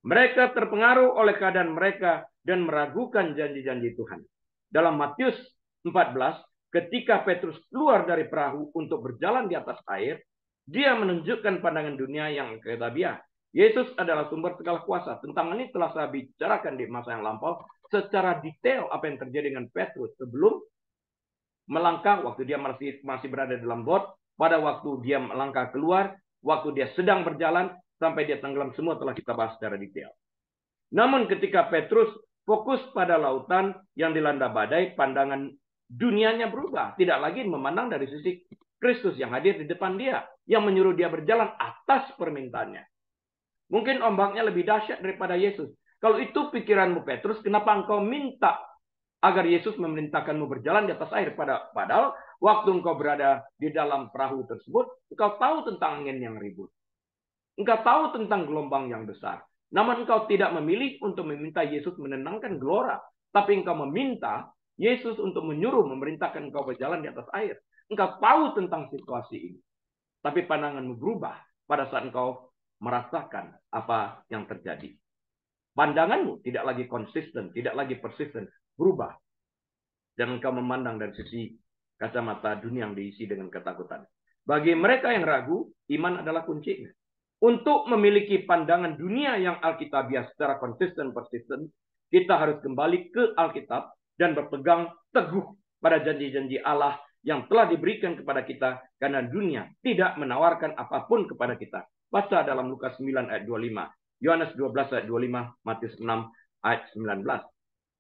mereka terpengaruh oleh keadaan mereka dan meragukan janji-janji Tuhan. Dalam Matius 14, ketika Petrus keluar dari perahu untuk berjalan di atas air, dia menunjukkan pandangan dunia yang ketabiah. Yesus adalah sumber segala kuasa. Tentang ini telah saya bicarakan di masa yang lampau secara detail apa yang terjadi dengan Petrus sebelum melangkah, waktu dia masih berada dalam bot, pada waktu dia melangkah keluar, waktu dia sedang berjalan, sampai dia tenggelam, semua telah kita bahas secara detail. Namun ketika Petrus fokus pada lautan yang dilanda badai, pandangan dunianya berubah. Tidak lagi memandang dari sisi Kristus yang hadir di depan dia, yang menyuruh dia berjalan atas permintaannya. Mungkin ombaknya lebih dahsyat daripada Yesus. Kalau itu pikiranmu Petrus, kenapa engkau minta agar Yesus memerintahkanmu berjalan di atas air? Padahal waktu engkau berada di dalam perahu tersebut, engkau tahu tentang angin yang ribut. Engkau tahu tentang gelombang yang besar. Namun engkau tidak memilih untuk meminta Yesus menenangkan gelora. Tapi engkau meminta Yesus untuk menyuruh memerintahkan engkau berjalan di atas air. Engkau tahu tentang situasi ini. Tapi pandanganmu berubah pada saat engkau merasakan apa yang terjadi. Pandanganmu tidak lagi konsisten, tidak lagi persisten, berubah. Dan engkau memandang dari sisi kacamata dunia yang diisi dengan ketakutan. Bagi mereka yang ragu, iman adalah kuncinya. Untuk memiliki pandangan dunia yang alkitabiah secara konsisten persisten, kita harus kembali ke Alkitab dan berpegang teguh pada janji-janji Allah yang telah diberikan kepada kita, karena dunia tidak menawarkan apapun kepada kita. Baca dalam Lukas 9 ayat 25, Yohanes 12 ayat 25, Matius 6 ayat 19.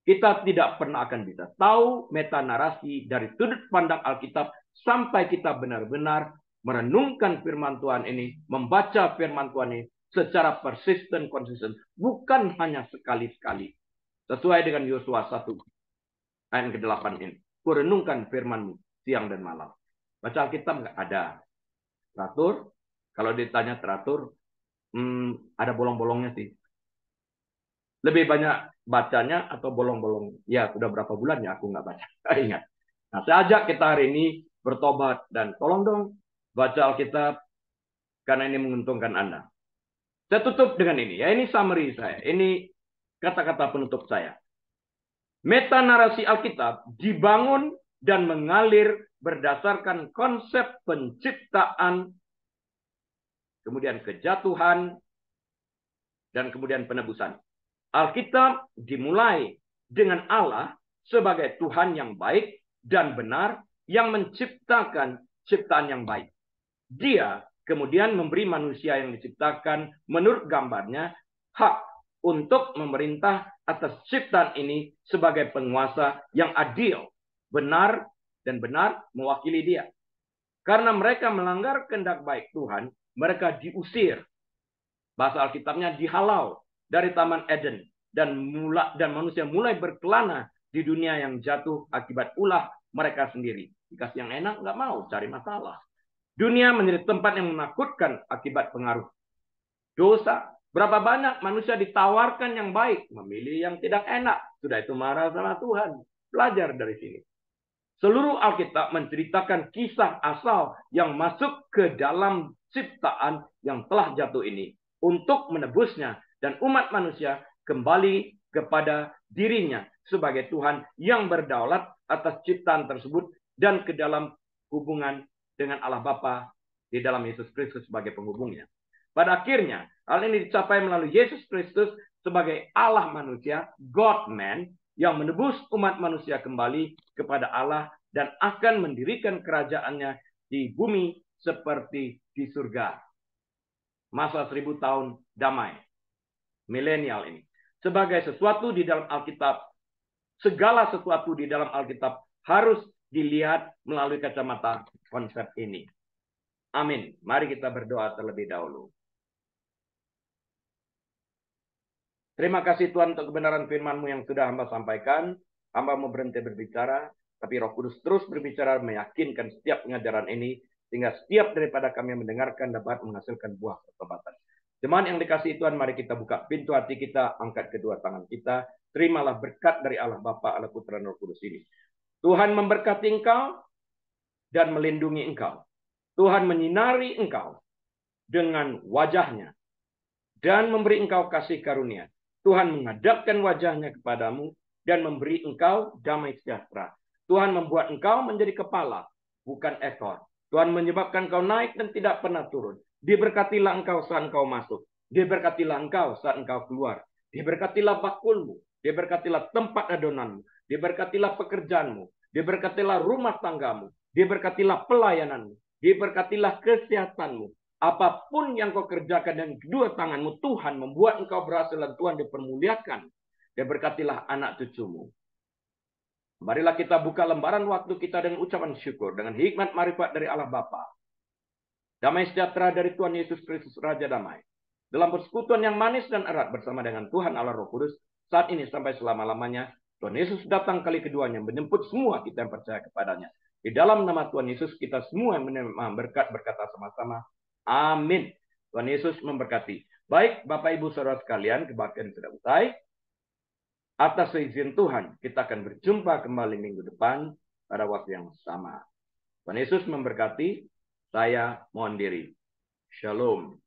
Kita tidak pernah akan bisa tahu metanarasi dari sudut pandang Alkitab sampai kita benar-benar merenungkan firman Tuhan ini, membaca firman Tuhan ini secara persisten, konsisten, bukan hanya sekali-sekali. Sesuai dengan Yosua 1 ayat ke-8 ini. Kurenungkan firman-Mu siang dan malam. Baca Alkitab nggak ada teratur. Kalau ditanya teratur, ada bolong-bolongnya sih. Lebih banyak bacanya atau bolong-bolong? Ya, sudah berapa bulan ya aku nggak baca. Ingat. Nah, saya ajak kita hari ini bertobat dan tolong dong baca Alkitab karena ini menguntungkan Anda. Saya tutup dengan ini. Ya, ini summary saya. Ini kata-kata penutup saya. Meta narasi Alkitab dibangun dan mengalir berdasarkan konsep penciptaan, kemudian kejatuhan, dan kemudian penebusan. Alkitab dimulai dengan Allah sebagai Tuhan yang baik dan benar yang menciptakan ciptaan yang baik. Dia kemudian memberi manusia yang diciptakan menurut gambarnya hak untuk memerintah atas ciptaan ini sebagai penguasa yang adil, benar, dan benar mewakili dia. Karena mereka melanggar kehendak baik Tuhan, mereka diusir. Bahasa Alkitabnya dihalau dari Taman Eden. Dan manusia mulai berkelana di dunia yang jatuh akibat ulah mereka sendiri. Dikasih yang enak, nggak mau, cari masalah. Dunia menjadi tempat yang menakutkan akibat pengaruh dosa. Berapa banyak manusia ditawarkan yang baik, memilih yang tidak enak. Sudah itu marah sama Tuhan. Belajar dari sini. Seluruh Alkitab menceritakan kisah asal yang masuk ke dalam ciptaan yang telah jatuh ini. Untuk menebusnya dan umat manusia kembali kepada dirinya sebagai Tuhan yang berdaulat atas ciptaan tersebut dan ke dalam hubungan dengan Allah Bapa di dalam Yesus Kristus sebagai penghubungnya. Pada akhirnya, hal ini dicapai melalui Yesus Kristus sebagai Allah manusia, God-man, yang menebus umat manusia kembali kepada Allah dan akan mendirikan kerajaannya di bumi seperti di surga. Masa 1000 tahun damai. Milenial ini. Sebagai sesuatu di dalam Alkitab, segala sesuatu di dalam Alkitab harus dilihat melalui kacamata konsep ini. Amin. Mari kita berdoa terlebih dahulu. Terima kasih Tuhan untuk kebenaran firman-Mu yang sudah hamba sampaikan. Hamba mau berhenti berbicara, tapi Roh Kudus terus berbicara meyakinkan setiap pengajaran ini, sehingga setiap daripada kami yang mendengarkan dapat menghasilkan buah pertobatan. Jemaat yang dikasihi Tuhan, mari kita buka pintu hati kita, angkat kedua tangan kita. Terimalah berkat dari Allah Bapa, Allah Putra, dan Roh Kudus ini. Tuhan memberkati engkau dan melindungi engkau. Tuhan menyinari engkau dengan wajahnya dan memberi engkau kasih karunia. Tuhan menghadapkan wajahnya kepadamu dan memberi engkau damai sejahtera. Tuhan membuat engkau menjadi kepala, bukan ekor. Tuhan menyebabkan engkau naik dan tidak pernah turun. Diberkatilah engkau saat engkau masuk. Diberkatilah engkau saat engkau keluar. Diberkatilah bakulmu. Diberkatilah tempat adonanmu. Diberkatilah pekerjaanmu. Diberkatilah rumah tanggamu. Diberkatilah pelayananmu. Diberkatilah kesehatanmu. Apapun yang kau kerjakan dengan kedua tanganmu, Tuhan membuat engkau berhasil dan Tuhan dipermuliakan. Diberkatilah anak cucumu. Marilah kita buka lembaran waktu kita dengan ucapan syukur, dengan hikmat marifat dari Allah Bapa. Damai sejahtera dari Tuhan Yesus Kristus, Raja Damai. Dalam persekutuan yang manis dan erat bersama dengan Tuhan Allah Roh Kudus, saat ini sampai selama-lamanya, Tuhan Yesus datang kali keduanya, menjemput semua kita yang percaya kepadanya. Di dalam nama Tuhan Yesus, kita semua yang menerima berkat berkata sama-sama, amin. Tuhan Yesus memberkati. Baik, Bapak Ibu Saudara sekalian, kebaktian sudah usai. Atas izin Tuhan, kita akan berjumpa kembali minggu depan pada waktu yang sama. Tuhan Yesus memberkati. Saya mohon diri. Shalom.